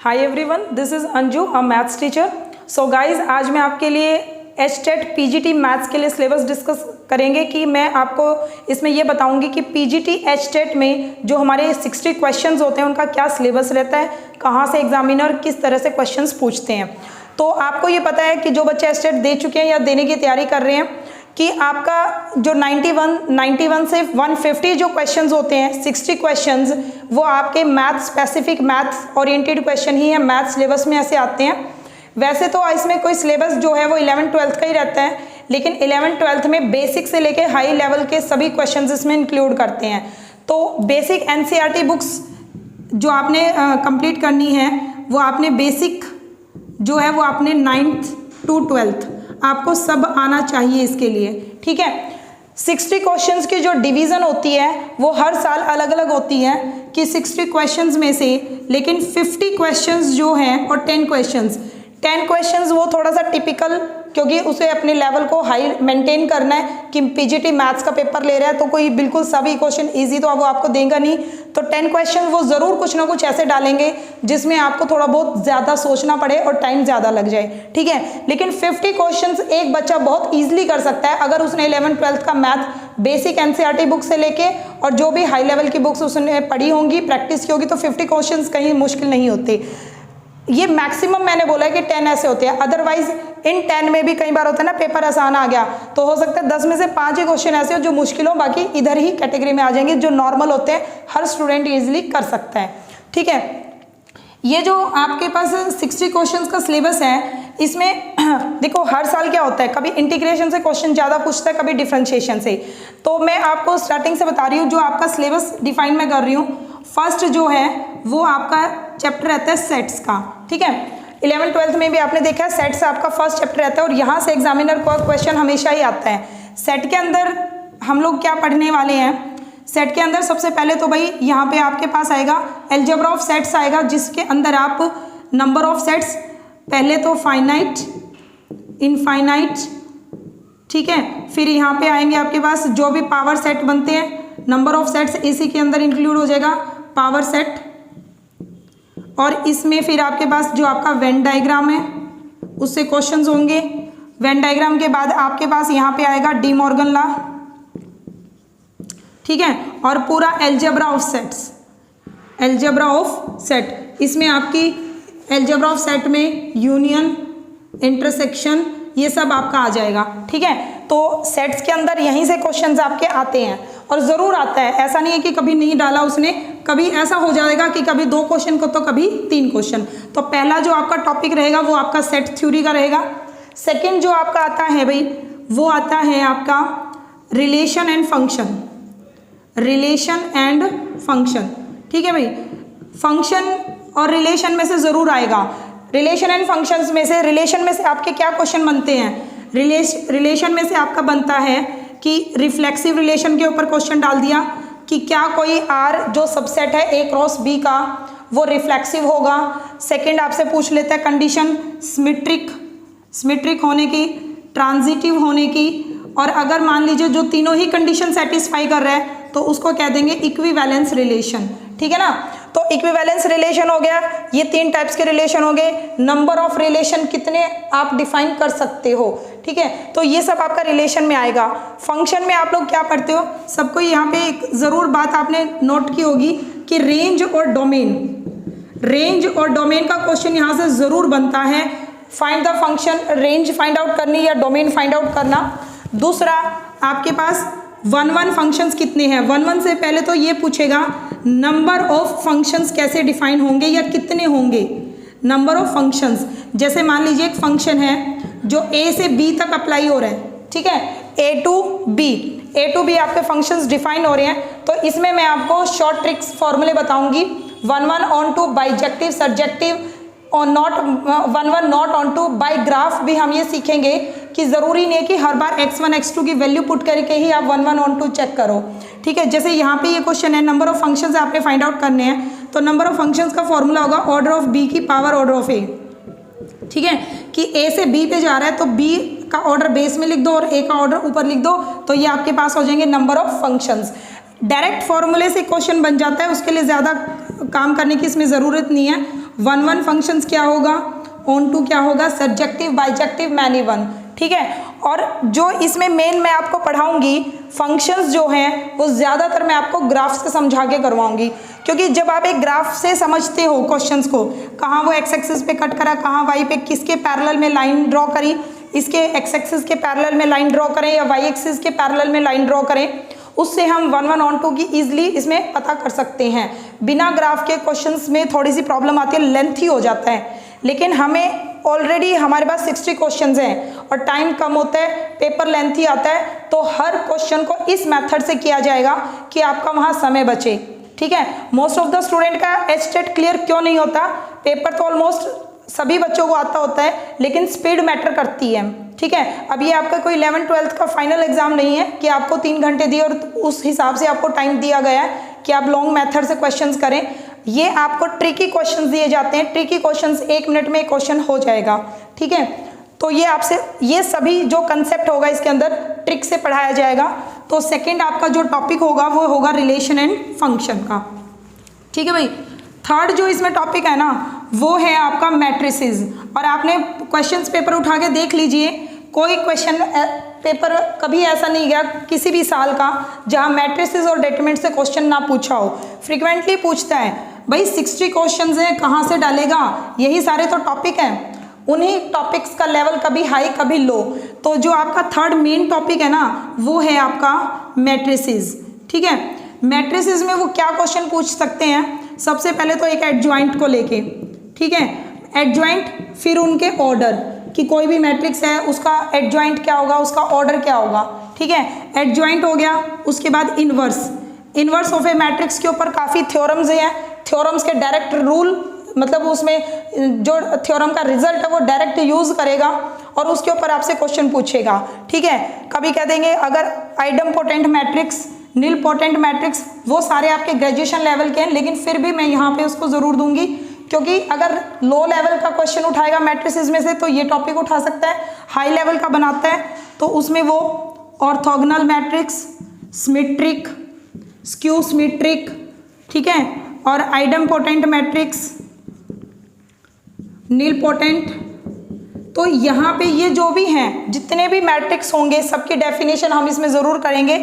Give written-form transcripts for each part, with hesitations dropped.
Hi everyone, this is Anju, a maths teacher. So guys, आज मैं आपके लिए एचटेट पीजीटी मैथ्स के लिए सिलेबस डिस्कस करेंगे कि मैं आपको इसमें ये बताऊंगी कि पीजीटी एचटेट में जो हमारे 60 क्वेश्चंस होते हैं उनका क्या सिलेबस रहता है, कहाँ से एग्जामिनर किस तरह से क्वेश्चंस पूछते हैं। तो आपको ये पता है कि जो बच्चे एचटेट दे चुके हैं या देने की तैयारी कर रहे हैं कि आपका जो 91 से 150 जो क्वेश्चंस होते हैं, 60 क्वेश्चंस, वो आपके math specific maths oriented question ही है, मैथ सिलेबस में ऐसे आते हैं। वैसे तो इसमें कोई सिलेबस जो है वो 11th-12th का ही रहता है, लेकिन 11th-12th में बेसिक से लेके हाई लेवल के सभी क्वेश्चंस इसमें इंक्लूड करते हैं। तो बेसिक एनसीईआरटी बुक्स जो आपने कंप्लीट करनी है, वो आपने बेसिक जो है वो आपने 9th to 12th आपको सब आना चाहिए इसके लिए, ठीक है। 60 क्वेश्चंस की जो डिवीज़न होती है वो हर साल अलग अलग होती है कि 60 क्वेश्चंस में से, लेकिन 50 क्वेश्चंस जो हैं और 10 क्वेश्चंस वो थोड़ा सा टिपिकल, क्योंकि उसे अपने लेवल को हाई मेंटेन करना है कि पीजीटी मैथ्स का पेपर ले रहा है तो कोई बिल्कुल सभी क्वेश्चन इजी तो वो आपको देगा नहीं। तो 10 क्वेश्चन वो ज़रूर कुछ ना कुछ ऐसे डालेंगे जिसमें आपको थोड़ा बहुत ज़्यादा सोचना पड़े और टाइम ज़्यादा लग जाए, ठीक है। लेकिन 50 क्वेश्चन एक बच्चा बहुत ईजिली कर सकता है अगर उसने 11th-12th का मैथ बेसिक एनसीईआरटी बुक से लेके और जो भी हाई लेवल की बुक्स उसने पढ़ी होंगी, प्रैक्टिस की होगी, तो 50 क्वेश्चन कहीं मुश्किल नहीं होते। ये मैक्सिमम मैंने बोला है कि 10 ऐसे होते हैं, अदरवाइज इन 10 में भी कई बार होता है ना पेपर आसान आ गया तो हो सकता है 10 में से 5 ही क्वेश्चन ऐसे हो जो मुश्किल हो, बाकी इधर ही कैटेगरी में आ जाएंगे, जो नॉर्मल होते हैं हर स्टूडेंट इजीली कर सकता है, ठीक है। ये जो आपके पास 60 क्वेश्चंस का सिलेबस है, इसमें देखो हर साल क्या होता है, कभी इंटीग्रेशन से क्वेश्चन ज़्यादा पूछता है, कभी डिफरेंशिएशन से। तो मैं आपको स्टार्टिंग से बता रही हूँ जो आपका सिलेबस डिफाइन मैं कर रही हूँ। फर्स्ट जो है वो आपका चैप्टर रहता है सेट्स का, ठीक है। 11th-12th में भी आपने देखा है सेट्स आपका फर्स्ट चैप्टर रहता है और यहाँ से एग्जामिनर को क्वेश्चन हमेशा ही आता है। सेट के अंदर हम लोग क्या पढ़ने वाले हैं, सेट के अंदर सबसे पहले तो भाई यहाँ पे आपके पास आएगा अलजेब्रा ऑफ सेट्स आएगा, जिसके अंदर आप नंबर ऑफ सेट्स, पहले तो फाइनाइट, इनफाइनाइट, ठीक है। फिर यहाँ पे आएंगे आपके पास जो भी पावर सेट बनते हैं, नंबर ऑफ सेट्स इसी के अंदर इंक्लूड हो जाएगा पावर सेट। और इसमें फिर आपके पास जो आपका वेन डायग्राम है उससे क्वेश्चंस होंगे। वेन डायग्राम के बाद आपके पास यहाँ पे आएगा डी मॉर्गन लॉ, ठीक है। और पूरा algebra of sets, algebra of set, इसमें आपकी अलजेब्रा ऑफ सेट में यूनियन, इंटरसेक्शन, ये सब आपका आ जाएगा, ठीक है। तो सेट्स के अंदर यहीं से क्वेश्चंस आपके आते हैं और ज़रूर आता है, ऐसा नहीं है कि कभी नहीं डाला उसने, कभी ऐसा हो जाएगा कि कभी 2 क्वेश्चन को तो कभी 3 क्वेश्चन। तो पहला जो आपका टॉपिक रहेगा वो आपका सेट थ्योरी का रहेगा। सेकंड जो आपका आता है भाई वो आता है आपका relation and function, relation and function, ठीक है भाई। फंक्शन और रिलेशन में से ज़रूर आएगा। रिलेशन एंड फंक्शंस में से, रिलेशन में से आपके क्या क्वेश्चन बनते हैं, रिलेशन में से आपका बनता है कि रिफ्लेक्सिव रिलेशन के ऊपर क्वेश्चन डाल दिया कि क्या कोई आर जो सबसेट है ए क्रॉस बी का वो रिफ्लेक्सिव होगा। सेकंड आपसे पूछ लेता है कंडीशन सिमेट्रिक होने की, ट्रांजिटिव होने की, और अगर मान लीजिए जो तीनों ही कंडीशन सेटिस्फाई कर रहा है तो उसको कह देंगे इक्विवेलेंस रिलेशन, ठीक है ना। तो इक्विवेलेंस रिलेशन हो गया, ये 3 टाइप्स के रिलेशन हो गए। नंबर ऑफ रिलेशन कितने आप डिफाइन कर सकते हो, ठीक है। तो ये सब आपका रिलेशन में आएगा। फंक्शन में आप लोग क्या पढ़ते हो, सबको यहाँ पे एक ज़रूर बात आपने नोट की होगी कि रेंज और डोमेन, रेंज और डोमेन का क्वेश्चन यहाँ से ज़रूर बनता है। Find the function, range find out करनी या डोमेन फाइंड आउट करना। दूसरा आपके पास 1 फंक्शंस कितने हैं, 1 से पहले तो ये पूछेगा नंबर ऑफ फंक्शंस कैसे डिफाइन होंगे या कितने होंगे, नंबर ऑफ फंक्शंस। जैसे मान लीजिए एक फंक्शन है जो ए से बी तक अप्लाई हो रहा है, ठीक है, ए टू बी आपके फंक्शंस डिफाइन हो रहे हैं। तो इसमें मैं आपको शॉर्ट ट्रिक्स फॉर्मूले बताऊंगी, 1 ऑन टू, बाइजेक्टिव, सब्जेक्टिव और not 1 not onto, by graph भी हम ये सीखेंगे कि ज़रूरी नहीं है कि हर बार x1 x2 की वैल्यू पुट करके ही आप 1 ऑन टू चेक करो, ठीक है। जैसे यहाँ पे ये क्वेश्चन है नंबर ऑफ फंक्शंस आपने फाइंड आउट करने हैं, तो नंबर ऑफ फंक्शंस का फॉर्मूला होगा ऑर्डर ऑफ b की पावर ऑर्डर ऑफ a, ठीक है, कि a से b पे जा रहा है तो b का ऑर्डर बेस में लिख दो और a का ऑर्डर ऊपर लिख दो, तो ये आपके पास हो जाएंगे नंबर ऑफ फंक्शंस। डायरेक्ट फॉर्मूले से क्वेश्चन बन जाता है, उसके लिए ज़्यादा काम करने की इसमें ज़रूरत नहीं है। वन फंक्शंस क्या होगा, ऑन टू क्या होगा, सब्जेक्टिव, बाइजेक्टिव, मैनी वन। ठीक है, और जो इसमें मेन मैं आपको पढ़ाऊंगी फंक्शंस जो हैं वो ज़्यादातर मैं आपको ग्राफ से समझा के करवाऊंगी, क्योंकि जब आप एक ग्राफ से समझते हो क्वेश्चंस को, कहाँ वो एक्स एक्सिस पे कट करा, कहाँ वाई पे, किसके पैरेलल में लाइन ड्रॉ करी, इसके एक्स एक्सिस के पैरेलल में लाइन ड्रॉ करें या वाई एक्सिस के पैरेलल में लाइन ड्रॉ करें, उससे हम 1 ऑन 2 की ईजिली इसमें पता कर सकते हैं। बिना ग्राफ के क्वेश्चंस में थोड़ी सी प्रॉब्लम आती है, लेंथी हो जाता है, लेकिन हमें ऑलरेडी हमारे पास 60 क्वेश्चंस हैं और टाइम कम होता है, पेपर लेंथी आता है, तो हर क्वेश्चन को इस मेथड से किया जाएगा कि आपका वहाँ समय बचे। ठीक है, मोस्ट ऑफ द स्टूडेंट का एचटेट क्लियर क्यों नहीं होता, पेपर तो ऑलमोस्ट सभी बच्चों को आता होता है, लेकिन स्पीड मैटर करती है। ठीक है, अब ये आपका कोई 11th-12th का फाइनल एग्जाम नहीं है कि आपको 3 घंटे दिए और उस हिसाब से आपको टाइम दिया गया है कि आप लॉन्ग मेथड से क्वेश्चंस करें। ये आपको ट्रिकी क्वेश्चंस दिए जाते हैं, ट्रिकी क्वेश्चंस 1 मिनट में एक क्वेश्चन हो जाएगा। ठीक है, तो ये आपसे ये सभी जो कंसेप्ट होगा इसके अंदर ट्रिक से पढ़ाया जाएगा। तो सेकंड आपका जो टॉपिक होगा वो होगा रिलेशन एंड फंक्शन का। ठीक है भाई, थर्ड जो इसमें टॉपिक है ना वो है आपका मैट्रिसेस। और आपने क्वेश्चंस पेपर उठा के देख लीजिए, कोई क्वेश्चन पेपर कभी ऐसा नहीं गया किसी भी साल का जहां मैट्रिसेस और डिटरमिनेंट से क्वेश्चन ना पूछा हो। फ्रीक्वेंटली पूछता है भाई, 60 क्वेश्चंस हैं, कहाँ से डालेगा, यही सारे तो टॉपिक हैं, उन्हीं टॉपिक्स का लेवल कभी हाई कभी लो। तो जो आपका थर्ड मेन टॉपिक है ना वो है आपका मैट्रिसेस। ठीक है, मैट्रिसेस में वो क्या क्वेश्चन पूछ सकते हैं, सबसे पहले तो एक एडजॉइंट को लेके, ठीक है, एडजॉइंट, फिर उनके ऑर्डर कि कोई भी मैट्रिक्स है उसका एडजॉइंट क्या होगा, उसका ऑर्डर क्या होगा। ठीक है, एडजॉइंट हो गया, उसके बाद इनवर्स ऑफ ए मैट्रिक्स के ऊपर काफ़ी थ्योरम्स हैं, थ्योरम्स के डायरेक्ट रूल, मतलब उसमें जो थ्योरम का रिजल्ट है वो डायरेक्ट यूज करेगा और उसके ऊपर आपसे क्वेश्चन पूछेगा। ठीक है, कभी कह देंगे अगर आइडम पोटेंट मैट्रिक्स, नील पोटेंट मैट्रिक्स, वो सारे आपके ग्रेजुएशन लेवल के हैं, लेकिन फिर भी मैं यहाँ पे उसको ज़रूर दूंगी, क्योंकि अगर लो लेवल का क्वेश्चन उठाएगा मैट्रिसेस में से तो ये टॉपिक उठा सकता है, हाई लेवल का बनाता है तो उसमें वो orthogonal matrix, symmetric, skew symmetric, ठीक है, और आइडम पोटेंट मैट्रिक्स, नील पोटेंट। तो यहाँ पे ये जो भी हैं जितने भी मैट्रिक्स होंगे सबकी डेफिनेशन हम इसमें ज़रूर करेंगे,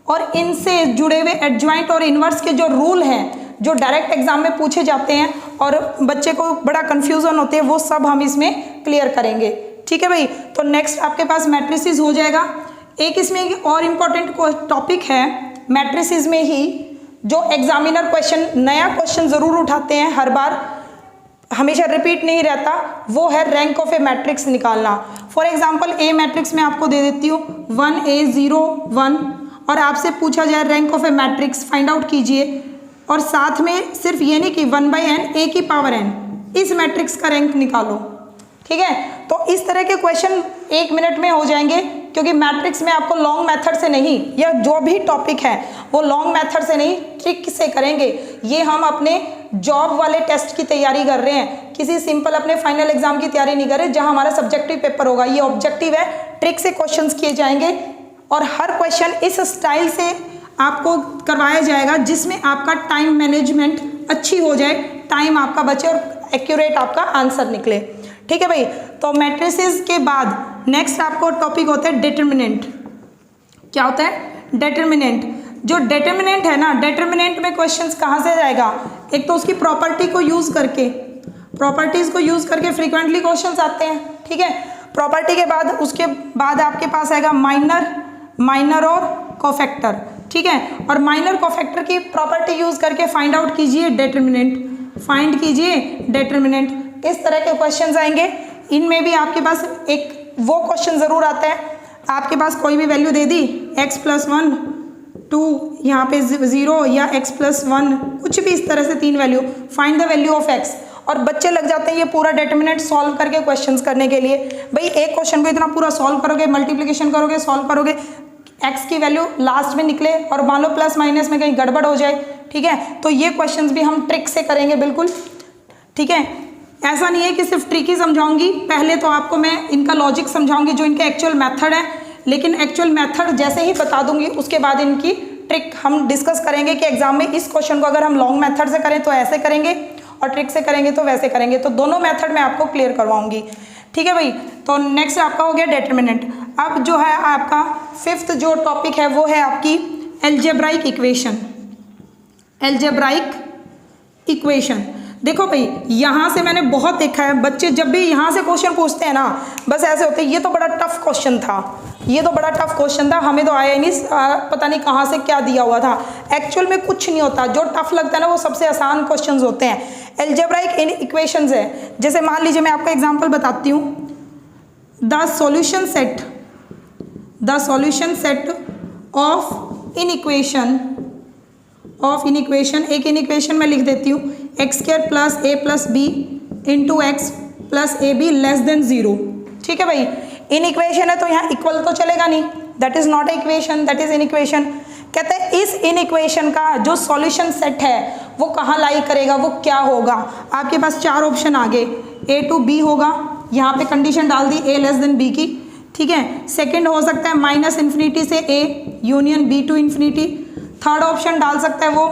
और इनसे जुड़े हुए एडजॉइंट और इनवर्स के जो रूल हैं जो डायरेक्ट एग्जाम में पूछे जाते हैं और बच्चे को बड़ा कंफ्यूजन होते हैं, वो सब हम इसमें क्लियर करेंगे। ठीक है भाई, तो नेक्स्ट आपके पास मैट्रिसेस हो जाएगा। एक इसमें एक और इम्पॉर्टेंट टॉपिक है मैट्रिसेस में ही, जो एग्जामिनर क्वेश्चन, नया क्वेश्चन ज़रूर उठाते हैं हर बार, हमेशा रिपीट नहीं रहता, वो है रैंक ऑफ ए मैट्रिक्स निकालना। फॉर एग्जाम्पल ए मैट्रिक्स मैं आपको दे देती हूँ 1A01 और आपसे पूछा जाए rank of A matrix find out कीजिए, और साथ में सिर्फ ये नहीं कि 1/n a की पावर n, इस मैट्रिक्स का रैंक निकालो। ठीक है, तो इस तरह के क्वेश्चन 1 मिनट में हो जाएंगे, क्योंकि मैट्रिक्स में आपको लॉन्ग मेथड से नहीं, या जो भी टॉपिक है वो लॉन्ग मेथड से नहीं ट्रिक से करेंगे। ये हम अपने जॉब वाले टेस्ट की तैयारी कर रहे हैं, किसी सिंपल अपने फाइनल एग्जाम की तैयारी नहीं कर रहे जहां हमारा सब्जेक्टिव पेपर होगा। ये ऑब्जेक्टिव है, ट्रिक से क्वेश्चंस किए जाएंगे और हर क्वेश्चन इस स्टाइल से आपको करवाया जाएगा जिसमें आपका टाइम मैनेजमेंट अच्छी हो जाए, टाइम आपका बचे और एक्यूरेट आपका आंसर निकले। ठीक है भाई, तो मैट्रिसेस के बाद नेक्स्ट आपको टॉपिक होता है डिटरमिनेंट। क्या होता है? डिटरमिनेंट। जो डिटरमिनेंट है ना, डिटरमिनेंट में क्वेश्चंस कहाँ से जाएगा, एक तो उसकी प्रॉपर्टी को यूज करके, प्रॉपर्टीज को यूज करके फ्रीक्वेंटली क्वेश्चंस आते हैं। ठीक है, प्रॉपर्टी के बाद उसके बाद आपके पास आएगा माइनर और कोफैक्टर। ठीक है, और माइनर कोफैक्टर की प्रॉपर्टी यूज करके फाइंड आउट कीजिए डिटरमिनेंट, फाइंड कीजिए डिटरमिनेंट। इस तरह के क्वेश्चंस आएंगे। इनमें भी आपके पास एक वो क्वेश्चन जरूर आता है, आपके पास कोई भी वैल्यू दे दी, x+1 2, यहाँ पे 0 या x+1, कुछ भी इस तरह से 3 value, find the value of x, और बच्चे लग जाते हैं ये पूरा डिटरमिनेंट सॉल्व करके क्वेश्चंस करने के लिए। भाई एक क्वेश्चन को इतना पूरा सॉल्व करोगे, मल्टीप्लिकेशन करोगे, सॉल्व करोगे, x की वैल्यू लास्ट में निकले और मान लो प्लस माइनस में कहीं गड़बड़ हो जाए। ठीक है, तो ये क्वेश्चंस भी हम ट्रिक से करेंगे बिल्कुल। ठीक है, ऐसा नहीं है कि सिर्फ ट्रिक ही समझाऊंगी, पहले तो आपको मैं इनका लॉजिक समझाऊंगी जो इनका एक्चुअल मेथड है, लेकिन एक्चुअल मेथड जैसे ही बता दूंगी उसके बाद इनकी ट्रिक हम डिस्कस करेंगे कि एग्जाम में इस क्वेश्चन को अगर हम लॉन्ग मेथड से करें तो ऐसे करेंगे, और ट्रिक से करेंगे तो वैसे करेंगे। तो दोनों मेथड मैं आपको क्लियर करवाऊंगी, ठीक है भाई। तो नेक्स्ट आपका हो गया डिटरमिनेंट। अब जो है आपका फिफ्थ जो टॉपिक है वो है आपकी एल्जेब्राइक इक्वेशन। एल्जेब्राइक इक्वेशन, देखो भाई यहाँ से मैंने बहुत देखा है बच्चे जब भी यहाँ से क्वेश्चन पूछते हैं ना बस ऐसे होते हैं, ये तो बड़ा टफ क्वेश्चन था, ये तो बड़ा टफ क्वेश्चन था, हमें तो आया ही नहीं, पता नहीं कहाँ से क्या दिया हुआ था। एक्चुअल में कुछ नहीं होता, जो टफ लगता है ना वो सबसे आसान क्वेश्चन होते हैं। एल्जेब्राइक इक्वेशंस है, जैसे मान लीजिए मैं आपको एग्जाम्पल बताती हूँ। The solution set of inequation, एक इन इक्वेशन में लिख देती हूँ x² plus a plus b into x plus a b less than 0, ठीक है भाई। इन इक्वेशन है तो यहाँ इक्वल तो चलेगा नहीं, that is not a equation, that is in equation. कहते हैं इस इन इक्वेशन का जो सॉल्यूशन सेट है वो कहाँ लाई करेगा, वो क्या होगा। आपके पास चार ऑप्शन आ गए, a टू b होगा, यहाँ पे कंडीशन डाल दी a लेस देन b की, ठीक है। सेकेंड हो सकता है माइनस इन्फिनिटी से a union b to infinity. Third option डाल सकता है वो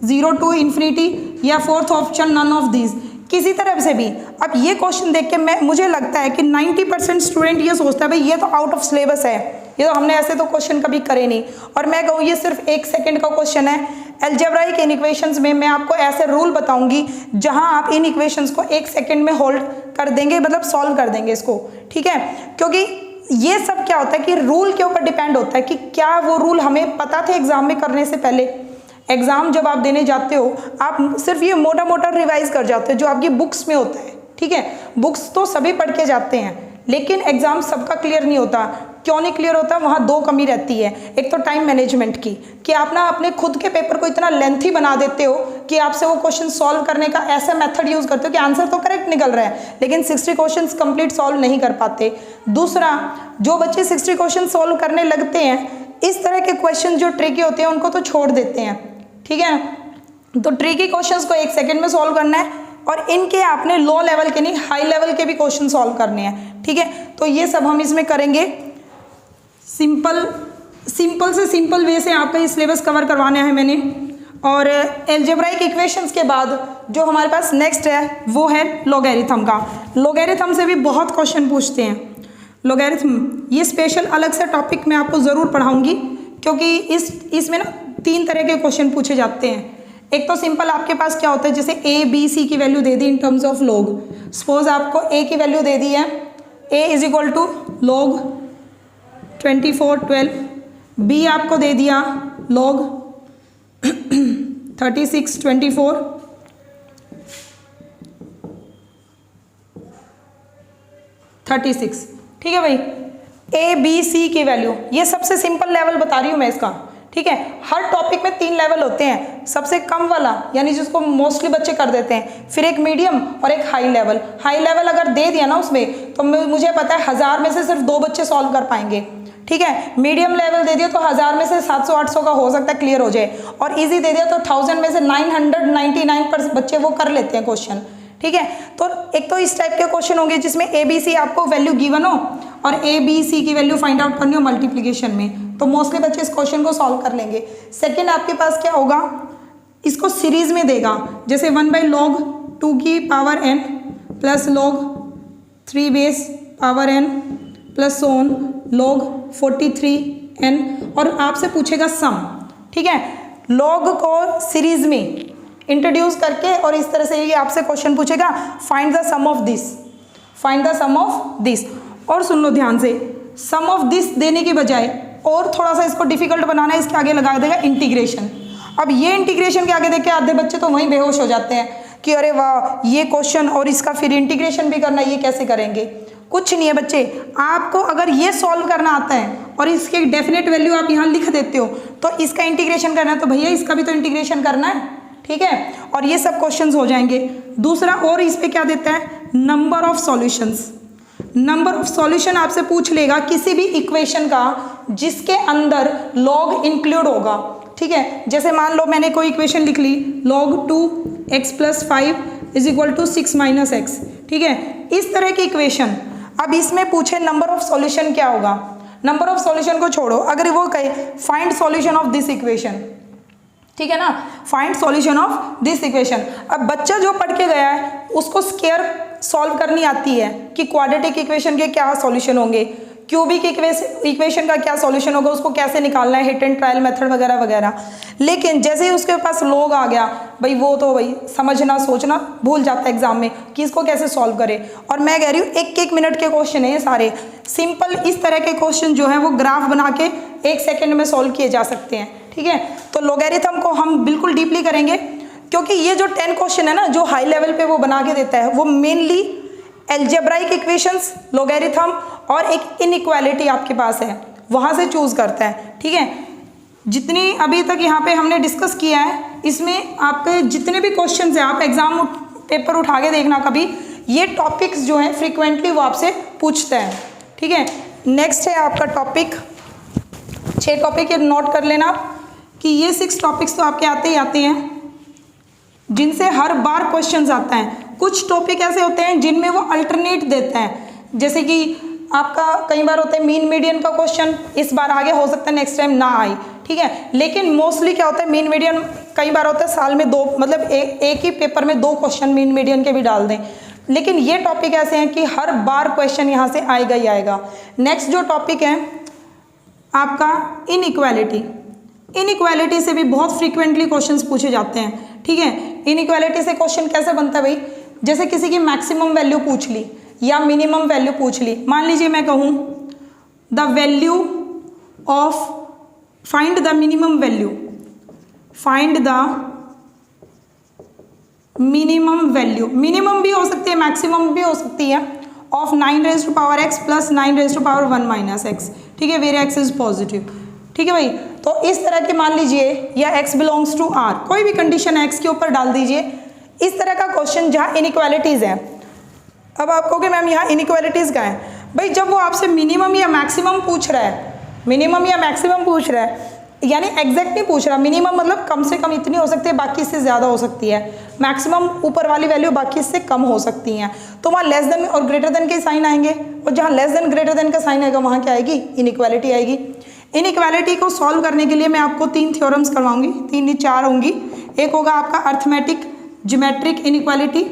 0 टू इन्फिनिटी, या fourth option none of these, किसी तरफ से भी। अब ये क्वेश्चन देख के मुझे लगता है कि 90% स्टूडेंट ये सोचता है भाई ये तो आउट ऑफ सिलेबस है, ये तो हमने ऐसे तो क्वेश्चन कभी करे नहीं। और मैं कहूँ ये सिर्फ 1 सेकंड का क्वेश्चन है। एल्जेब्राइक इन इक्वेशंस में मैं आपको ऐसे रूल बताऊंगी जहां आप इन इक्वेशंस को 1 सेकंड में होल्ड कर देंगे, मतलब सॉल्व कर देंगे इसको, ठीक है। क्योंकि ये सब क्या होता है कि रूल के ऊपर डिपेंड होता है कि क्या वो रूल हमें पता थे एग्जाम में करने से पहले। एग्जाम जब आप देने जाते हो आप सिर्फ ये मोटा मोटा रिवाइज कर जाते हो जो आपकी बुक्स में होता है, ठीक है। बुक्स तो सभी पढ़ के जाते हैं लेकिन एग्जाम सबका क्लियर नहीं होता। क्यों नहीं क्लियर होता, वहाँ 2 कमी रहती है। एक तो टाइम मैनेजमेंट की, कि आप ना अपने खुद के पेपर को इतना लेंथी बना देते हो कि आपसे वो क्वेश्चन सॉल्व करने का ऐसा मेथड यूज करते हो कि आंसर तो करेक्ट निकल रहा है लेकिन 60 क्वेश्चंस कंप्लीट सॉल्व नहीं कर पाते। दूसरा, जो बच्चे 60 क्वेश्चन सॉल्व करने लगते हैं इस तरह के क्वेश्चन जो ट्रिकी होते हैं उनको तो छोड़ देते हैं, ठीक है। तो ट्रिकी क्वेश्चंस को 1 सेकंड में सॉल्व करना है और इनके आपने लो लेवल के नहीं हाई लेवल के भी क्वेश्चन सॉल्व करने हैं, ठीक है। तो ये सब हम इसमें करेंगे। सिंपल से सिंपल वे से आपका ये सिलेबस कवर करवाना है मैंने। और एल्जेब्राइक इक्वेशंस के बाद जो हमारे पास नेक्स्ट है वो है लॉगरिथम का। लॉगरिथम से भी बहुत क्वेश्चन पूछते हैं। लॉगरिथम ये स्पेशल अलग से टॉपिक मैं आपको ज़रूर पढ़ाऊंगी क्योंकि इसमें ना 3 तरह के क्वेश्चन पूछे जाते हैं। एक तो सिंपल आपके पास क्या होता है, जैसे a b c की वैल्यू दे दी in terms of log. Suppose आपको a की वैल्यू दे दी है, a is equal to log 2412, b आपको दे दिया लॉग 3624, ठीक है भाई। a b c की वैल्यू, ये सबसे सिंपल लेवल बता रही हूँ मैं इसका, ठीक है। हर टॉपिक में 3 लेवल होते हैं, सबसे कम वाला यानी जिसको मोस्टली बच्चे कर देते हैं, फिर एक मीडियम और एक हाई लेवल। हाई लेवल अगर दे दिया ना उसमें तो मुझे पता है 1000 में से सिर्फ 2 बच्चे सॉल्व कर पाएंगे, ठीक है। मीडियम लेवल दे दिया तो 1000 में से 700-800 का हो सकता है क्लियर हो जाए, और इजी दे दिया तो 1000 में से 999 बच्चे वो कर लेते हैं क्वेश्चन, ठीक है। तो एक तो इस टाइप के क्वेश्चन होंगे जिसमें ए बी सी आपको वैल्यू गिवन हो और ए बी सी की वैल्यू फाइंड आउट करनी हो मल्टीप्लिकेशन में, तो मोस्टली बच्चे इस क्वेश्चन को सॉल्व कर लेंगे। सेकंड आपके पास क्या होगा, इसको सीरीज में देगा, जैसे 1/log 2 की power n plus log 3 base power n plus so on log 43n, और आपसे पूछेगा सम, ठीक है। log को सीरीज में इंट्रोड्यूस करके और इस तरह से ये आपसे क्वेश्चन पूछेगा find the sum of this, find the sum of this. और सुन लो ध्यान से, सम ऑफ दिस देने की बजाय और थोड़ा सा इसको डिफिकल्ट बनाना है, इसके आगे लगा देगा इंटीग्रेशन। अब ये इंटीग्रेशन के आगे देख के आधे बच्चे तो वहीं बेहोश हो जाते हैं कि अरे वाह ये क्वेश्चन और इसका फिर इंटीग्रेशन भी करना, ये कैसे करेंगे। कुछ नहीं है बच्चे, आपको अगर ये सॉल्व करना आता है और इसके डेफिनेट वैल्यू आप यहाँ लिख देते हो तो इसका इंटीग्रेशन करना है तो भैया इसका भी तो इंटीग्रेशन करना है, ठीक है। और ये सब क्वेश्चंस हो जाएंगे। दूसरा और इस पे क्या देता है, number of solutions. Number of solution आपसे पूछ लेगा किसी भी इक्वेशन का जिसके अंदर लॉग इंक्लूड होगा, ठीक है। जैसे मान लो मैंने कोई इक्वेशन लिख ली log 2x + 5 = 6 - x, ठीक है। इस तरह की इक्वेशन, अब इसमें पूछे नंबर ऑफ सॉल्यूशन क्या होगा। नंबर ऑफ सॉल्यूशन को छोड़ो, अगर वो कहे find solution of this equation, ठीक है ना। Find solution of this equation. अब बच्चा जो पढ़ के गया है उसको स्क्वायर सॉल्व करनी आती है कि क्वाड्रेटिक इक्वेशन के क्या सॉल्यूशन होंगे, क्यूबिक इक्वेशन का क्या सॉल्यूशन होगा, उसको कैसे निकालना है, हिट एंड ट्रायल मेथड वगैरह वगैरह। लेकिन जैसे ही उसके पास लोग आ गया भाई, वो तो भाई समझना सोचना भूल जाता है एग्जाम में कि इसको कैसे सॉल्व करे। और मैं कह रही हूँ 1-1 मिनट के क्वेश्चन है ये सारे, सिंपल इस तरह के क्वेश्चन जो है वो ग्राफ बना के 1 सेकेंड में सॉल्व किए जा सकते हैं। ठीक है, तो लोगैरिथम को हम बिल्कुल डीपली करेंगे, क्योंकि ये जो 10 क्वेश्चन है ना जो हाई लेवल पे वो बना के देता है, वो मेनली एल्जेब्राइक इक्वेशंस, लोगैरिथम और एक इनइक्वालिटी आपके पास है वहाँ से चूज करता है। ठीक है, जितनी अभी तक यहाँ पे हमने डिस्कस किया है इसमें आपके जितने भी क्वेश्चंस हैं, आप एग्जाम पेपर उठा के देखना कभी, ये टॉपिक्स जो हैं फ्रीक्वेंटली वो आपसे पूछता है। ठीक है, नेक्स्ट है आपका टॉपिक, 6 टॉपिक ये नोट कर लेना कि ये 6 टॉपिक्स तो आपके आते ही आते हैं जिनसे हर बार क्वेश्चंस आता है। कुछ टॉपिक ऐसे होते हैं जिनमें वो अल्टरनेट देता है, जैसे कि आपका कई बार होता है मीन मीडियन का क्वेश्चन, इस बार आगे हो सकता है नेक्स्ट टाइम ना आए। ठीक है, लेकिन मोस्टली क्या होता है मीन मीडियन कई बार होता है साल में 2, मतलब एक ही पेपर में 2 क्वेश्चन मीन मीडियन के भी डाल दें। लेकिन ये टॉपिक ऐसे हैं कि हर बार क्वेश्चन यहाँ से आएगा ही आएगा। नेक्स्ट जो टॉपिक है आपका इनइक्वालिटी, इनइक्वालिटी से भी बहुत फ्रीक्वेंटली क्वेश्चंस पूछे जाते हैं। ठीक है, इनइक्वालिटी से क्वेश्चन कैसे बनता है भाई, जैसे किसी की मैक्सिमम वैल्यू पूछ ली या मिनिमम वैल्यू पूछ ली। मान लीजिए मैं कहूँ the value of, find the minimum value, find the minimum value, minimum भी हो सकती है मैक्सिमम भी हो सकती है, ऑफ 9⁻x प्लस 9⁻1 x। ठीक है, वेयर x इज पॉजिटिव। ठीक है भाई, तो इस तरह के मान लीजिए, या x बिलोंग्स टू r, कोई भी कंडीशन है x के ऊपर डाल दीजिए। इस तरह का क्वेश्चन जहाँ इनइक्वालिटीज है। अब आप कहोगे मैम यहाँ इनइक्वालिटीज का है, भाई जब वो आपसे मिनिमम या मैक्सिमम पूछ रहा है, मिनिमम या मैक्सिमम पूछ रहा है, यानी एग्जैक्ट नहीं पूछ रहा, मिनिमम मतलब कम से कम इतनी हो सकती है, बाकी इससे ज़्यादा हो सकती है, मैक्सिमम ऊपर वाली वैल्यू बाकी इससे कम हो सकती हैं, तो वहाँ लेस देन और ग्रेटर देन के साइन आएंगे, और जहाँ लेस देन ग्रेटर देन का साइन आएगा वहाँ क्या आएगी, इनइक्वालिटी आएगी। इनइक्वालिटी को सॉल्व करने के लिए मैं आपको 3 थ्योरम्स करवाऊंगी, 3 नहीं 4 होंगी। एक होगा आपका अर्थमेटिक ज्योमेट्रिक इनइक्वालिटी।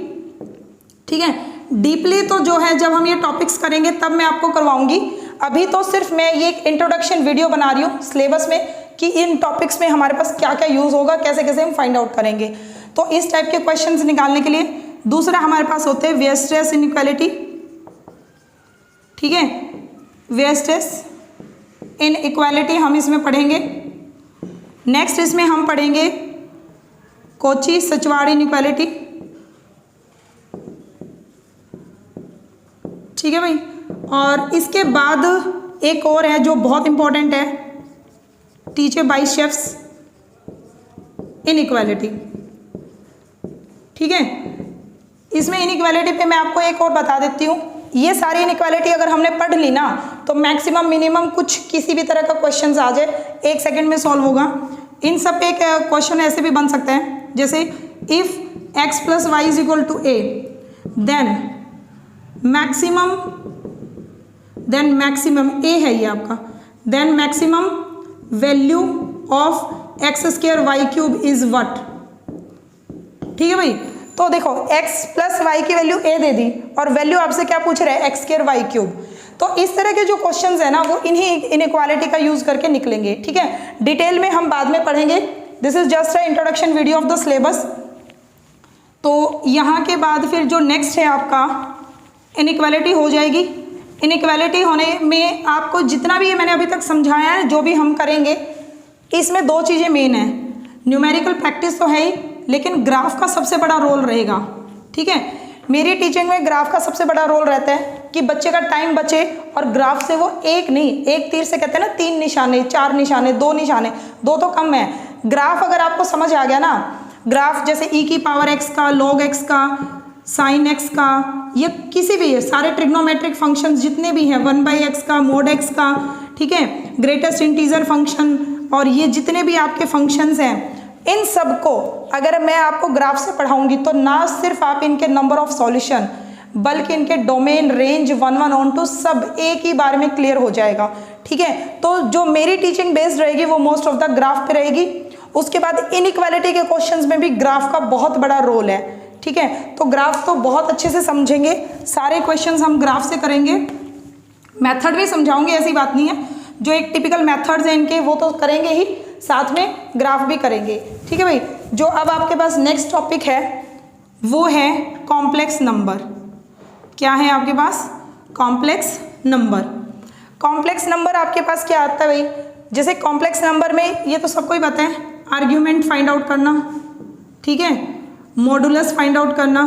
ठीक है, डीपली तो जो है जब हम ये टॉपिक्स करेंगे तब मैं आपको करवाऊंगी। अभी तो सिर्फ मैं ये एक इंट्रोडक्शन वीडियो बना रही हूँ सिलेबस में कि इन टॉपिक्स में हमारे पास क्या क्या यूज होगा, कैसे कैसे हम फाइंड आउट करेंगे। तो इस टाइप के क्वेश्चंस निकालने के लिए दूसरा हमारे पास होते हैं वेयरस्ट्रेस इनइक्वालिटी। ठीक है, वेयरस्ट्रेस इनइक्वालिटी हम इसमें पढ़ेंगे। नेक्स्ट इसमें हम पढ़ेंगे कोची सचवाड़ इनइक्वालिटी। ठीक है भाई, और इसके बाद एक और है जो बहुत इंपॉर्टेंट है, टीचर बाइसेप्स इनइक्वालिटी। ठीक है, इसमें इनइक्वालिटी पे मैं आपको एक और बता देती हूँ। ये सारी इनइक्वालिटी अगर हमने पढ़ ली ना तो मैक्सिमम मिनिमम कुछ किसी भी तरह का क्वेश्चन आ जाए 1 सेकेंड में सॉल्व होगा। इन सब पे एक क्वेश्चन ऐसे भी बन सकता है, जैसे if x + y = a then maximum a है ये आपका, then maximum value of x² y³ is what. ठीक है भाई, तो देखो x + y की वैल्यू a दे दी और वैल्यू आपसे क्या पूछ रहा है, x² y³। तो इस तरह के जो क्वेश्चंस है ना वो इन्हीं इनइक्वालिटी का यूज करके निकलेंगे। ठीक है, डिटेल में हम बाद में पढ़ेंगे, this is just a introduction video of the syllabus. तो यहाँ के बाद फिर जो नेक्स्ट है आपका इनइक्वालिटी हो जाएगी। इनइक्वालिटी होने में आपको जितना भी ये मैंने अभी तक समझाया है, जो भी हम करेंगे, इसमें 2 चीज़ें मेन है। न्यूमेरिकल प्रैक्टिस तो है ही, लेकिन ग्राफ का सबसे बड़ा रोल रहेगा। ठीक है, मेरी टीचिंग में ग्राफ का सबसे बड़ा रोल रहता है कि बच्चे का टाइम बचे और ग्राफ से वो एक तीर से कहते हैं ना 3 निशाने 4 निशाने 2 निशाने, 2 तो कम है। ग्राफ अगर आपको समझ आ गया ना, ग्राफ जैसे e⁻x का, log x का, sin x का, ये किसी भी है, सारे ट्रिग्नोमेट्रिक फंक्शंस जितने भी हैं, 1/x का, mod x का, ठीक है, ग्रेटेस्ट इंटीजर फंक्शन, और ये जितने भी आपके फंक्शंस हैं, इन सब को अगर मैं आपको ग्राफ से पढ़ाऊंगी तो ना सिर्फ आप इनके नंबर ऑफ सॉल्यूशन बल्कि इनके डोमेन, रेंज, 1 1 ऑन 2 सब एक ही बार में क्लियर हो जाएगा। ठीक है, तो जो मेरी टीचिंग बेस्ड रहेगी वो मोस्ट ऑफ द ग्राफ पे रहेगी। उसके बाद इनइक्वालिटी के क्वेश्चंस में भी ग्राफ का बहुत बड़ा रोल है, ठीक है। तो ग्राफ तो बहुत अच्छे से समझेंगे, सारे क्वेश्चंस हम ग्राफ से करेंगे, मेथड भी समझाऊंगे, ऐसी बात नहीं है। जो एक टिपिकल मेथड्स हैं इनके वो तो करेंगे ही, साथ में ग्राफ भी करेंगे, ठीक है भाई। जो अब आपके पास नेक्स्ट टॉपिक है वो है कॉम्प्लेक्स नंबर। क्या है आपके पास? Complex number. कॉम्प्लेक्स नंबर आपके पास क्या आता है भाई? जैसे कॉम्प्लेक्स नंबर में ये तो सबको ही पता है, आर्ग्यूमेंट फाइंड आउट करना, ठीक है, मॉडुलस फाइंड आउट करना,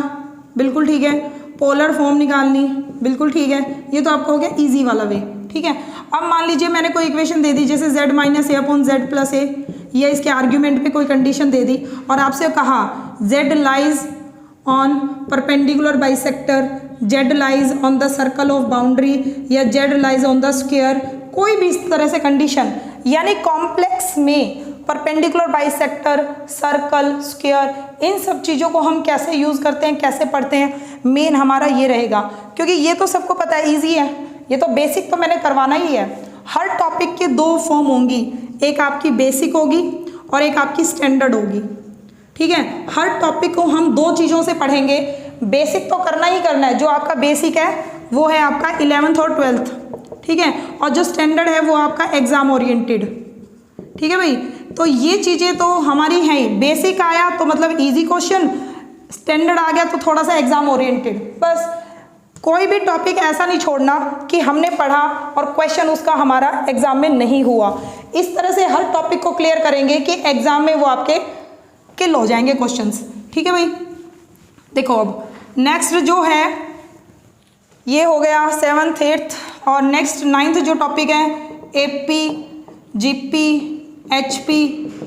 बिल्कुल ठीक है, पोलर फॉर्म निकालनी, बिल्कुल ठीक है, ये तो आपका हो गया इजी वाला वे, ठीक है। अब मान लीजिए मैंने कोई इक्वेशन दे दी जैसे z माइनस ए अपॉन जेड प्लस ए, या इसके आर्ग्यूमेंट पे कोई कंडीशन दे दी और आपसे कहा z lies on perpendicular bisector, z lies on the circle of boundary, या z lies on the square, कोई भी इस तरह से कंडीशन, यानी कॉम्प्लेक्स में परपेंडिकुलर बाइसेक्टर, सर्कल, स्क्वायर, इन सब चीज़ों को हम कैसे यूज़ करते हैं, कैसे पढ़ते हैं, मेन हमारा ये रहेगा, क्योंकि ये तो सबको पता है, ईजी है, ये तो बेसिक तो मैंने करवाना ही है। हर टॉपिक के दो फॉर्म होंगी, एक आपकी बेसिक होगी और एक आपकी स्टैंडर्ड होगी, ठीक है। हर टॉपिक को हम दो चीज़ों से पढ़ेंगे, बेसिक तो करना ही करना है, जो आपका बेसिक है वो है आपका 11th और 12th, ठीक है, और जो स्टैंडर्ड है वो आपका एग्जाम ओरिएंटेड, ठीक है भाई। तो ये चीज़ें तो हमारी हैं ही, बेसिक आया तो मतलब इजी क्वेश्चन, स्टैंडर्ड आ गया तो थोड़ा सा एग्जाम ओरिएंटेड, बस कोई भी टॉपिक ऐसा नहीं छोड़ना कि हमने पढ़ा और क्वेश्चन उसका हमारा एग्जाम में नहीं हुआ। इस तरह से हर टॉपिक को क्लियर करेंगे कि एग्जाम में वो आपके किल हो जाएंगे क्वेश्चंस, ठीक है भाई। देखो अब नेक्स्ट जो है ये हो गया 7th 8th, और नेक्स्ट 9th जो टॉपिक है AP, GP, HP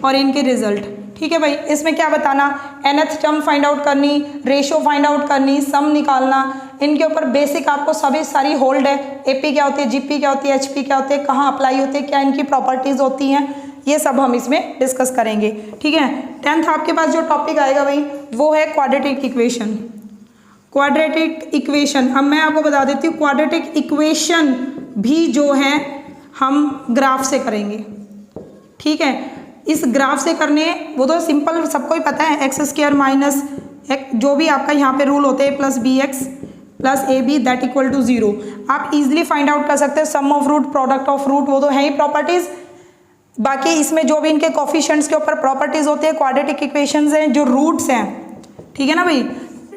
और इनके रिजल्ट, ठीक है भाई। इसमें क्या बताना, nth टर्म फाइंड आउट करनी, रेशियो फाइंड आउट करनी, सम निकालना, इनके ऊपर बेसिक आपको सभी सारी होल्ड है। AP क्या होती है, GP क्या होती है, HP क्या होती है, कहाँ अप्लाई होती है, क्या इनकी प्रॉपर्टीज होती हैं, ये सब हम इसमें डिस्कस करेंगे, ठीक है। 10th आपके पास जो टॉपिक आएगा भाई वो है क्वाड्रेटिक इक्वेशन। क्वाड्रेटिक इक्वेशन, अब मैं आपको बता देती हूँ, क्वाड्रेटिक इक्वेशन भी जो है हम ग्राफ से करेंगे, ठीक है। इस ग्राफ से करने वो तो सिंपल सबको ही पता है, एक्स स्क्वायर माइनस जो भी आपका यहाँ पे रूल होते हैं plus BX plus AB that equal to 0, आप इजीली फाइंड आउट कर सकते हैं। Sum of root, product of root, वो तो है ही प्रॉपर्टीज। बाकी इसमें जो भी इनके कोफिशिएंट्स के ऊपर प्रॉपर्टीज होती है, क्वाड्रेटिक इक्वेशंस हैं जो रूट्स हैं, ठीक है ना भाई।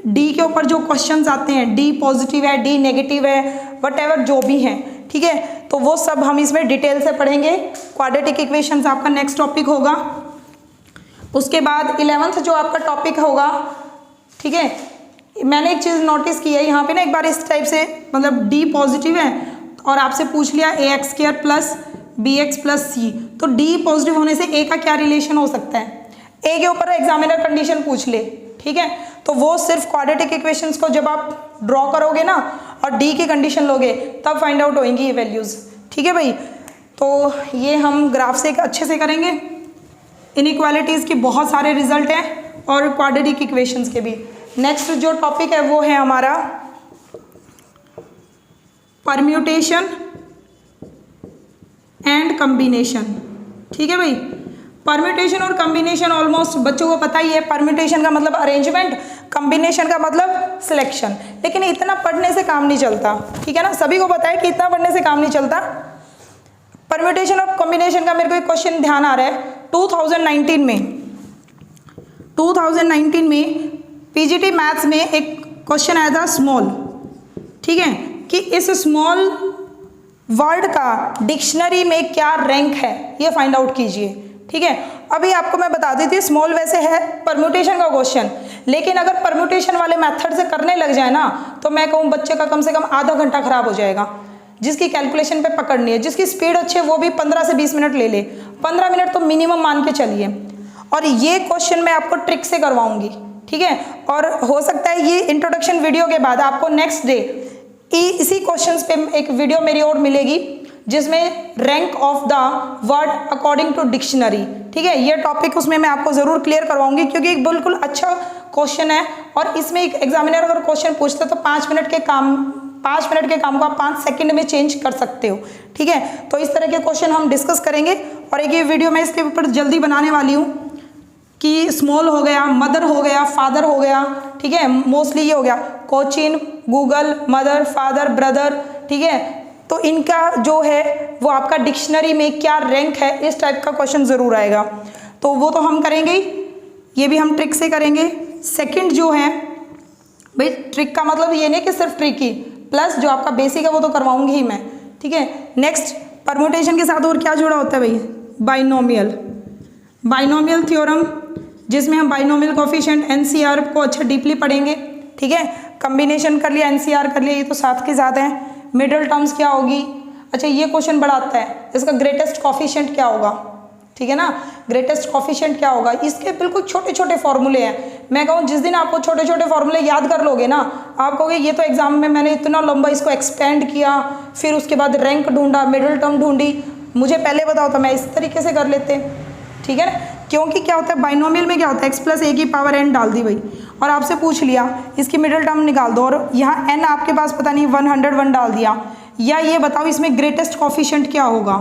D के ऊपर जो क्वेश्चंस आते हैं, D पॉजिटिव है, D नेगेटिव है, वट जो भी हैं, ठीक है, तो वो सब हम इसमें डिटेल से पढ़ेंगे। क्वाड्रेटिक इक्वेशंस आपका नेक्स्ट टॉपिक होगा। उसके बाद 11th जो आपका टॉपिक होगा, ठीक है, मैंने एक चीज़ नोटिस की है यहाँ पे ना, एक बार इस टाइप से मतलब D पॉजिटिव है और आपसे पूछ लिया AX square plus BX plus C, तो D पॉजिटिव होने से A का क्या रिलेशन हो सकता है, A के ऊपर एग्जामिनर कंडीशन पूछ ले, ठीक है, तो वो सिर्फ क्वाड्रेटिक इक्वेशंस को जब आप ड्रॉ करोगे ना और D की कंडीशन लोगे तब फाइंड आउट होंगी ये वैल्यूज़, ठीक है भाई। तो ये हम ग्राफ से अच्छे से करेंगे। इनइक्वालिटीज़ की बहुत सारे रिजल्ट हैं और क्वाड्रेटिक इक्वेशंस के भी। नेक्स्ट जो टॉपिक है वो है हमारा परम्यूटेशन एंड कम्बिनेशन, ठीक है भाई। परम्यूटेशन और कम्बिनेशन ऑलमोस्ट बच्चों को पता ही है। परम्यूटेशन का मतलब अरेंजमेंट, कम्बिनेशन का मतलब सिलेक्शन, लेकिन इतना पढ़ने से काम नहीं चलता, ठीक है ना, सभी को पता है कि इतना पढ़ने से काम नहीं चलता। परम्यूटेशन और कम्बिनेशन का मेरे को एक क्वेश्चन ध्यान आ रहा है 2019 में PGT मैथ्स में एक क्वेश्चन आया था स्मॉल, ठीक है, कि इस स्मॉल वर्ड का डिक्शनरी में क्या रैंक है ये फाइंड आउट कीजिए, ठीक है। अभी आपको मैं बता देती हूँ, स्मॉल वैसे है परम्यूटेशन का क्वेश्चन, लेकिन अगर परम्यूटेशन वाले मेथड से करने लग जाए ना तो मैं कहूँ बच्चे का कम से कम आधा घंटा खराब हो जाएगा। जिसकी कैलकुलेशन पे पकड़नी है, जिसकी स्पीड अच्छी है वो भी 15 से 20 मिनट ले ले, 15 मिनट तो मिनिमम मान के चलिए। और ये क्वेश्चन मैं आपको ट्रिक से करवाऊंगी, ठीक है, और हो सकता है ये इंट्रोडक्शन वीडियो के बाद आपको नेक्स्ट डे इसी क्वेश्चंस पे एक वीडियो मेरी और मिलेगी जिसमें rank of the word according to dictionary, ठीक है, ये टॉपिक उसमें मैं आपको जरूर क्लियर करवाऊंगी क्योंकि एक बिल्कुल अच्छा क्वेश्चन है। और इसमें एक एग्जामिनर अगर क्वेश्चन पूछते तो 5 मिनट के काम को आप 5 सेकंड में चेंज कर सकते हो, ठीक है। तो इस तरह के क्वेश्चन हम डिस्कस करेंगे और एक ये वीडियो मैं इसके ऊपर जल्दी बनाने वाली हूँ। कि स्मॉल हो गया, मदर हो गया, फादर हो गया, ठीक है, मोस्टली ये हो गया Cochin, Google, mother, father, brother, ठीक है। तो इनका जो है वो आपका डिक्शनरी में क्या रैंक है, इस टाइप का क्वेश्चन ज़रूर आएगा। तो वो तो हम करेंगे ही, ये भी हम ट्रिक से करेंगे। सेकंड जो है भाई, ट्रिक का मतलब ये नहीं कि सिर्फ ट्रिक ही, प्लस जो आपका बेसिक है वो तो करवाऊंगी ही मैं, ठीक है। नेक्स्ट, परम्यूटेशन के साथ और क्या जुड़ा होता है भाई, बाइनोमियल, बाइनोमियल थ्योरम, जिसमें हम बाइनोमियल कोफिशिएंट एनसीआर को अच्छा डीपली पढ़ेंगे, ठीक है। कम्बिनेशन कर लिया, एनसीआर कर लिया, ये तो साथ के साथ है। मिडिल टर्म्स क्या होगी, अच्छा ये क्वेश्चन बड़ा आता है, इसका ग्रेटेस्ट कोफिशिएंट क्या होगा, ठीक है ना, ग्रेटेस्ट कोफिशिएंट क्या होगा। इसके बिल्कुल छोटे छोटे फॉर्मूले हैं। मैं कहूँ जिस दिन आपको छोटे छोटे फॉर्मूले याद कर लोगे ना, आप कहोगे ये तो एग्जाम में मैंने इतना लंबा इसको एक्सपेंड किया, फिर उसके बाद रैंक ढूंढा, मिडिल टर्म ढूंढी, मुझे पहले बताओ तो मैं इस तरीके से कर लेते, ठीक है ना। क्योंकि क्या होता है बाइनोमियल में, क्या होता है x प्लस ए की पावर n डाल दी भाई, और आपसे पूछ लिया इसकी मिडिल टर्म निकाल दो, और यहाँ n आपके पास पता नहीं 101 डाल दिया, या ये बताओ इसमें ग्रेटेस्ट कोफिशिएंट क्या होगा,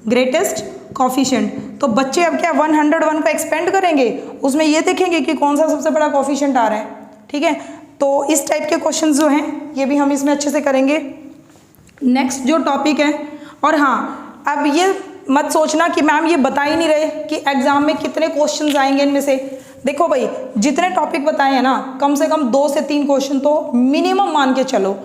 ग्रेटेस्ट कोफिशिएंट। तो बच्चे अब क्या 101 को एक्सपेंड करेंगे, उसमें ये देखेंगे कि कौन सा सबसे बड़ा कोफिशिएंट आ रहा है, ठीक है। तो इस टाइप के क्वेश्चन जो हैं ये भी हम इसमें अच्छे से करेंगे। नेक्स्ट जो टॉपिक है, और हाँ अब ये मत सोचना कि मैम ये बता ही नहीं रहे कि एग्जाम में कितने क्वेश्चंस आएंगे इनमें से। देखो भाई, जितने टॉपिक बताए हैं ना, कम से कम 2 से 3 क्वेश्चन तो मिनिमम मान के चलो।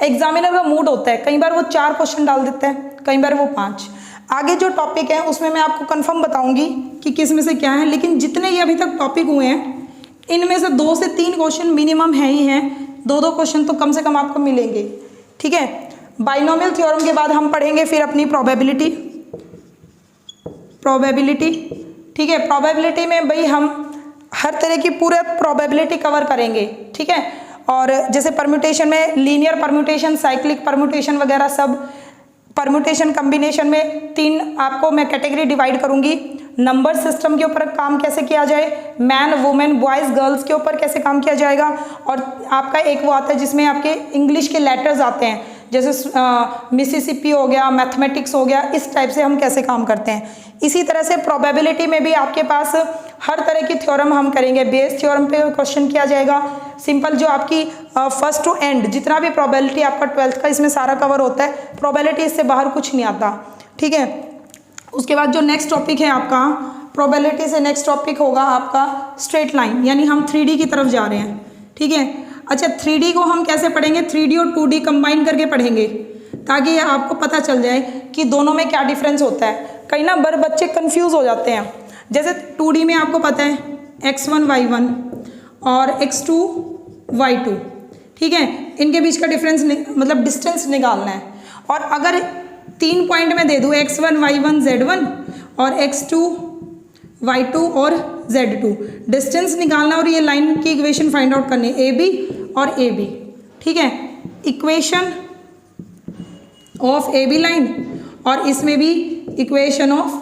एग्जामिनर का मूड होता है, कई बार वो 4 क्वेश्चन डाल देता है, कई बार वो 5। आगे जो टॉपिक है उसमें मैं आपको कंफर्म बताऊंगी कि किस में से क्या है, लेकिन जितने ये अभी तक टॉपिक हुए हैं इनमें से 2 से 3 क्वेश्चन मिनिमम है ही हैं, 2-2 क्वेश्चन तो कम से कम आपको मिलेंगे, ठीक है। बाइनोमियल थ्योरम के बाद हम पढ़ेंगे फिर अपनी प्रोबेबिलिटी, ठीक है। प्रोबेबिलिटी में भाई हम हर तरह की पूरे प्रोबेबिलिटी कवर करेंगे, ठीक है। और जैसे परम्यूटेशन में लीनियर परम्यूटेशन, साइक्लिक परम्यूटेशन वगैरह सब, परम्यूटेशन कम्बिनेशन में 3 आपको मैं कैटेगरी डिवाइड करूंगी। नंबर सिस्टम के ऊपर काम कैसे किया जाए, मैन वुमेन बॉयज़ गर्ल्स के ऊपर कैसे काम किया जाएगा, और आपका एक वो आता है जिसमें आपके इंग्लिश के लेटर्स आते हैं, जैसे मिसिसिपी हो गया, मैथमेटिक्स हो गया, इस टाइप से हम कैसे काम करते हैं। इसी तरह से प्रोबेबिलिटी में भी आपके पास हर तरह की थ्योरम हम करेंगे। बेस थ्योरम पे क्वेश्चन किया जाएगा, सिंपल जो आपकी फर्स्ट टू एंड जितना भी प्रोबेबिलिटी आपका 12th का इसमें सारा कवर होता है, प्रोबेबिलिटी इससे बाहर कुछ नहीं आता, ठीक है। उसके बाद जो नेक्स्ट टॉपिक है आपका प्रोबेबिलिटी से, नेक्स्ट टॉपिक होगा आपका स्ट्रेट लाइन, यानी हम 3D की तरफ जा रहे हैं, ठीक है। अच्छा 3D को हम कैसे पढ़ेंगे, 3D और 2D कंबाइन करके पढ़ेंगे, ताकि आपको पता चल जाए कि दोनों में क्या डिफरेंस होता है। कई ना बच्चे कंफ्यूज हो जाते हैं। जैसे 2D में आपको पता है x1 y1 और x2 y2, ठीक है, इनके बीच का डिफरेंस मतलब डिस्टेंस निकालना है। और अगर 3 पॉइंट में दे दूँ x1 y1 z1 और x2 y2 और z2, डिस्टेंस निकालना और ये लाइन की इक्वेशन फाइंड आउट करनी है, AB और AB, ठीक है। इक्वेशन ऑफ AB लाइन और इसमें भी इक्वेशन ऑफ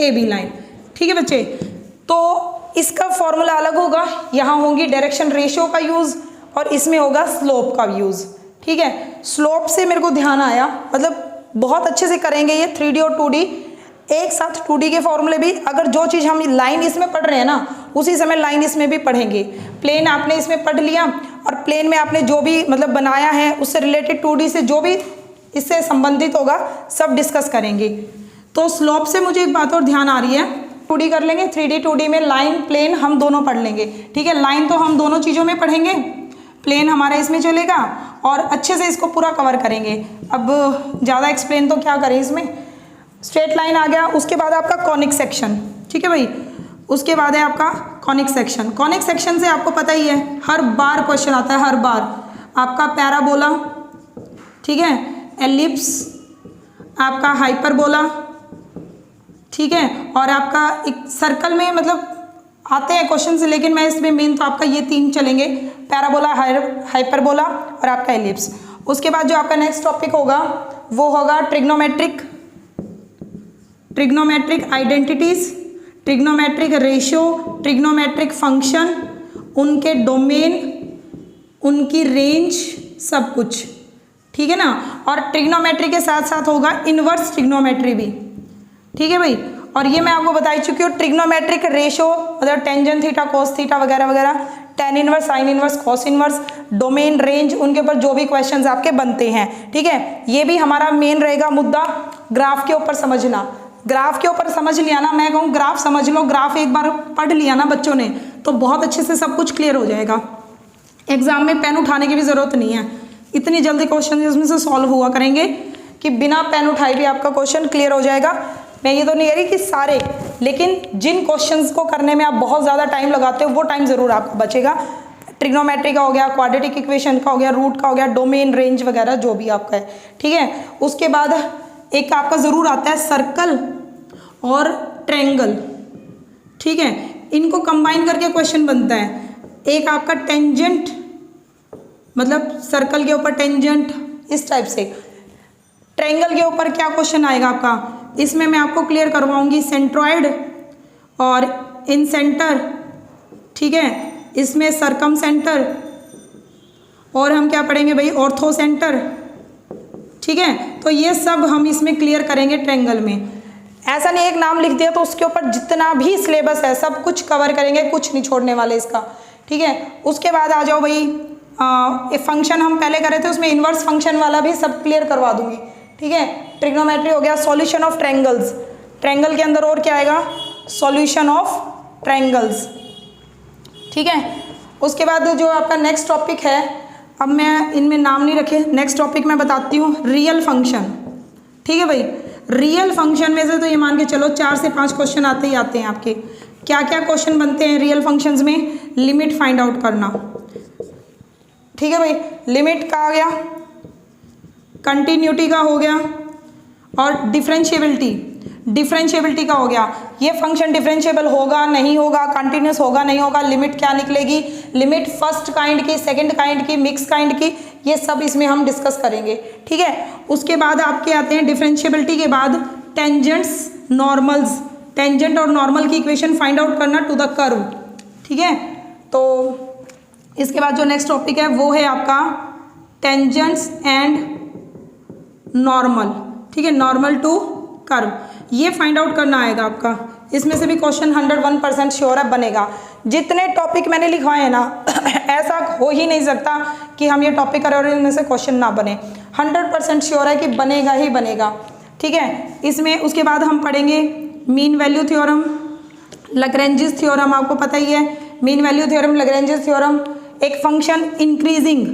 AB लाइन, ठीक है बच्चे। तो इसका फॉर्मूला अलग होगा, यहाँ होंगी डायरेक्शन रेशियो का यूज़ और इसमें होगा स्लोप का यूज़, ठीक है। स्लोप से मेरे को ध्यान आया, मतलब बहुत अच्छे से करेंगे ये 3D और 2D एक साथ। 2D के फॉर्मूले भी, अगर जो चीज़ हम लाइन इसमें पढ़ रहे हैं ना, उसी समय लाइन इसमें भी पढ़ेंगे। प्लेन आपने इसमें पढ़ लिया और प्लेन में आपने जो भी मतलब बनाया है उससे रिलेटेड 2D से जो भी इससे संबंधित होगा सब डिस्कस करेंगे। तो स्लोप से मुझे एक बात और ध्यान आ रही है, 2D कर लेंगे, 3D 2D में लाइन प्लेन हम दोनों पढ़ लेंगे, ठीक है। लाइन तो हम दोनों चीज़ों में पढ़ेंगे, प्लेन हमारा इसमें चलेगा और अच्छे से इसको पूरा कवर करेंगे। अब ज़्यादा एक्सप्लेन तो क्या करें इसमें। स्ट्रेट लाइन आ गया, उसके बाद आपका कॉनिक सेक्शन, ठीक है भाई। उसके बाद है आपका कॉनिक सेक्शन। कॉनिक सेक्शन से आपको पता ही है हर बार क्वेश्चन आता है, हर बार आपका पैराबोला, ठीक है, एलिप्स, आपका हाइपरबोला, ठीक है, और आपका एक सर्कल में मतलब आते हैं क्वेश्चन से, लेकिन मैं इसमें मेन तो आपका ये 3 चलेंगे, पैराबोला, हाइपरबोला और आपका एलिप्स। उसके बाद जो आपका नेक्स्ट टॉपिक होगा वो होगा trigonometric identities, trigonometric ratio, trigonometric function, उनके डोमेन, उनकी रेंज, सब कुछ, ठीक है ना। और ट्रिग्नोमेट्री के साथ साथ होगा इनवर्स ट्रिग्नोमेट्री भी, ठीक है भाई। और ये मैं आपको बता ही चुकी हूँ ट्रिग्नोमेट्रिक रेशो मतलब टेंजेंट थीटा कोस थीटा वगैरह वगैरह, tan inverse sine inverse cos inverse, domain range, उनके ऊपर जो भी क्वेश्चंस आपके बनते हैं। ठीक है, ये भी हमारा मेन रहेगा मुद्दा ग्राफ के ऊपर समझना। ग्राफ के ऊपर समझ लिया ना, मैं कहूँ ग्राफ समझ लो, ग्राफ एक बार पढ़ लिया ना बच्चों ने तो बहुत अच्छे से सब कुछ क्लियर हो जाएगा। एग्जाम में पेन उठाने की भी जरूरत नहीं है, इतनी जल्दी क्वेश्चन इसमें से सॉल्व हुआ करेंगे कि बिना पेन उठाए भी आपका क्वेश्चन क्लियर हो जाएगा। मैं ये तो नहीं कह रही कि सारे, लेकिन जिन क्वेश्चंस को करने में आप बहुत ज़्यादा टाइम लगाते हो वो टाइम ज़रूर आपका बचेगा। ट्रिग्नोमेट्री का हो गया, क्वाड्रेटिक इक्वेशन का हो गया, रूट का हो गया, डोमेन रेंज वगैरह जो भी आपका है। ठीक है, उसके बाद एक आपका ज़रूर आता है सर्कल और ट्रायंगल। ठीक है, इनको कंबाइन करके क्वेश्चन बनता है। एक आपका टेंजेंट मतलब सर्कल के ऊपर टेंजेंट, इस टाइप से। ट्रायंगल के ऊपर क्या क्वेश्चन आएगा आपका, इसमें मैं आपको क्लियर करवाऊंगी सेंट्रॉइड और इन सेंटर। ठीक है, इसमें सरकम सेंटर और हम क्या पढ़ेंगे भाई, ऑर्थो सेंटर। ठीक है, तो ये सब हम इसमें क्लियर करेंगे ट्रायंगल में। ऐसा नहीं एक नाम लिख दिया तो उसके ऊपर जितना भी सिलेबस है सब कुछ कवर करेंगे, कुछ नहीं छोड़ने वाले इसका। ठीक है, उसके बाद आ जाओ भाई, एक फंक्शन हम पहले करे थे उसमें इन्वर्स फंक्शन वाला भी सब क्लियर करवा दूंगी। ठीक है, ट्रिग्नोमेट्री हो गया, सॉल्यूशन ऑफ ट्रायंगल्स, ट्रायंगल के अंदर और क्या आएगा, सॉल्यूशन ऑफ ट्रायंगल्स। ठीक है, उसके बाद जो आपका नेक्स्ट टॉपिक है, अब मैं इनमें नाम नहीं रखे, नेक्स्ट टॉपिक मैं बताती हूँ, रियल फंक्शन। ठीक है भाई, रियल फंक्शन में से तो ये मान के चलो 4 से 5 क्वेश्चन आते ही आते हैं आपके। क्या क्या क्वेश्चन बनते हैं रियल फंक्शंस में, लिमिट फाइंड आउट करना। ठीक है भाई, लिमिट का आ गया, कंटिन्यूटी का हो गया और डिफरेंशिएबिलिटी का हो गया। ये फंक्शन डिफरेंशिएबल होगा नहीं होगा, कंटिन्यूस होगा नहीं होगा, लिमिट क्या निकलेगी, लिमिट फर्स्ट काइंड की, सेकंड काइंड की, मिक्स काइंड की, ये सब इसमें हम डिस्कस करेंगे। ठीक है, उसके बाद आपके आते हैं डिफरेंशिएबिलिटी के बाद टेंजेंट्स नॉर्मल्स, टेंजेंट और नॉर्मल की इक्वेशन फाइंड आउट करना टू द कर्व। ठीक है, तो इसके बाद जो नेक्स्ट टॉपिक है वो है आपका टेंजेंट्स एंड नॉर्मल। ठीक है, नॉर्मल टू कर्व, ये फाइंड आउट करना आएगा आपका। इसमें से भी क्वेश्चन 101% श्योर है बनेगा। जितने टॉपिक मैंने लिखवाए हैं ना ऐसा हो ही नहीं सकता कि हम ये टॉपिक करें और इनमें से क्वेश्चन ना बने, 100% श्योर है कि बनेगा ही बनेगा। ठीक है, इसमें उसके बाद हम पढ़ेंगे mean value theorem, Lagrange's theorem, आपको पता ही है mean value theorem, Lagrange's theorem, एक फंक्शन इंक्रीजिंग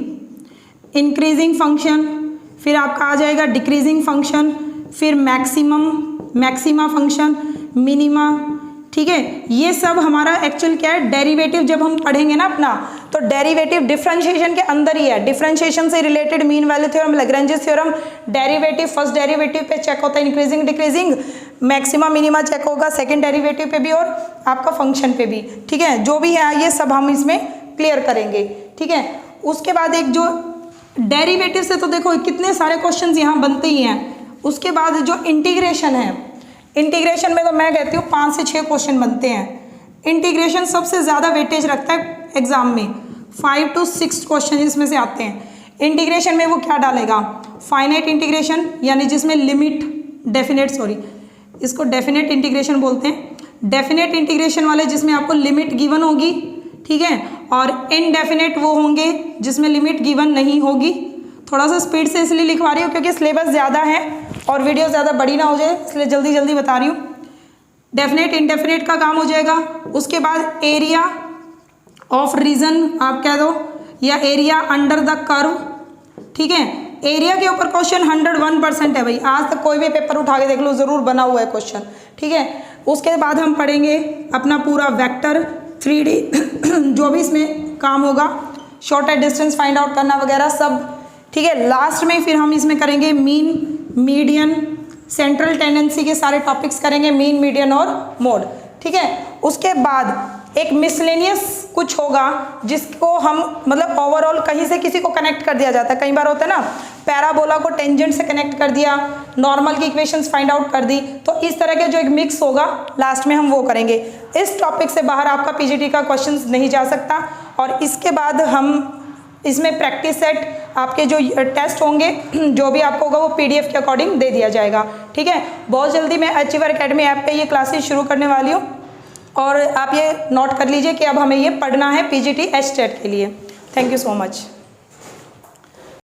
फंक्शन, फिर आपका आ जाएगा डिक्रीजिंग फंक्शन, फिर मैक्सिमा फंक्शन, मिनिमा। ठीक है, ये सब हमारा एक्चुअल क्या है, डेरिवेटिव जब हम पढ़ेंगे ना अपना, तो डेरिवेटिव डिफरेंशिएशन के अंदर ही है। डिफरेंशिएशन से related mean value theorem, Lagrange's theorem, derivative first derivative पे चेक होता है, increasing decreasing, maxima minima check होगा सेकंड डेरिवेटिव पे भी और आपका फंक्शन पे भी। ठीक है, जो भी है ये सब हम इसमें क्लियर करेंगे। ठीक है, उसके बाद एक जो डेरिवेटिव से तो देखो कितने सारे क्वेश्चंस यहाँ बनते ही हैं। उसके बाद जो इंटीग्रेशन है, इंटीग्रेशन में तो मैं कहती हूँ 5 से 6 क्वेश्चन बनते हैं। इंटीग्रेशन सबसे ज़्यादा वेटेज रखता है एग्जाम में, 5 to 6 क्वेश्चन इसमें से आते हैं। इंटीग्रेशन में वो क्या डालेगा, फाइनाइट इंटीग्रेशन, यानी जिसमें लिमिट इसको डेफिनेट इंटीग्रेशन बोलते हैं। डेफिनेट इंटीग्रेशन वाले जिसमें आपको लिमिट गिवन होगी। ठीक है, और इनडेफिनेट वो होंगे जिसमें लिमिट गिवन नहीं होगी। थोड़ा सा स्पीड से इसलिए लिखवा रही हूँ क्योंकि सिलेबस ज़्यादा है और वीडियो ज़्यादा बड़ी ना हो जाए, इसलिए जल्दी जल्दी बता रही हूँ। डेफिनेट इनडेफिनेट का काम हो जाएगा। उसके बाद एरिया ऑफ रीजन आप कह दो, या एरिया अंडर द कर्व। ठीक है, एरिया के ऊपर क्वेश्चन 101% है भाई, आज तक कोई भी पेपर उठा के देख लो ज़रूर बना हुआ है क्वेश्चन। ठीक है, उसके बाद हम पढ़ेंगे अपना पूरा वेक्टर 3D जो भी इसमें काम होगा, शॉर्टेस्ट डिस्टेंस फाइंड आउट करना वगैरह सब। ठीक है, लास्ट में फिर हम इसमें करेंगे मीन, मीडियन, सेंट्रल टेंडेंसी के सारे टॉपिक्स करेंगे, मीन, मीडियन और मोड। ठीक है, उसके बाद एक मिसलेनियस कुछ होगा जिसको हम मतलब ओवरऑल कहीं से किसी को कनेक्ट कर दिया जाता है। कई बार होता है ना, पैराबोला को टेंजेंट से कनेक्ट कर दिया, नॉर्मल की इक्वेशंस फाइंड आउट कर दी, तो इस तरह के जो एक मिक्स होगा लास्ट में हम वो करेंगे। इस टॉपिक से बाहर आपका पीजीटी का क्वेश्चंस नहीं जा सकता। और इसके बाद हम इसमें प्रैक्टिस सेट, आपके जो टेस्ट होंगे, जो भी आपको होगा वो PDF के अकॉर्डिंग दे दिया जाएगा। ठीक है, बहुत जल्दी मैं अचीवर एकेडमी ऐप पे ये क्लासेस शुरू करने वाली हूँ और आप ये नोट कर लीजिए कि अब हमें ये पढ़ना है PGT HTET के लिए। Thank you so much.